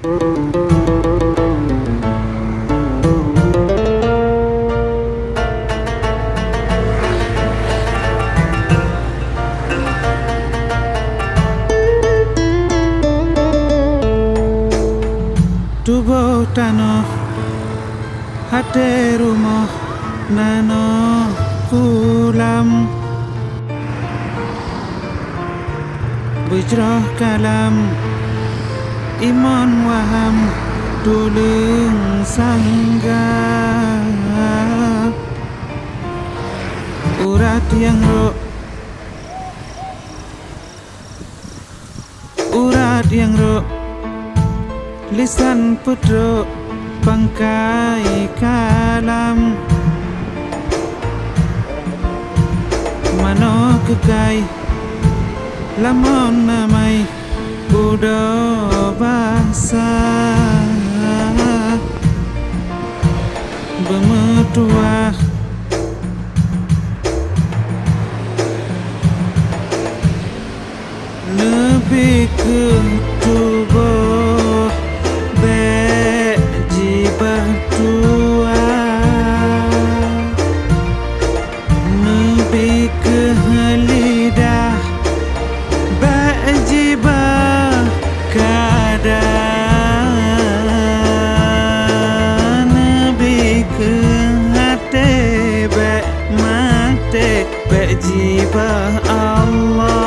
Tubuh tanah hati rumah nano kulam Bujrah kalam iman waham tulung sangga Urat yang ro Lisan putra bangkai kalam Mano kekai lamon namai Budo bahasa Bemetua lebih ke tubuh bejibah tua lebih ke lidah bejibah kadang lebih ke hati bejibah Allah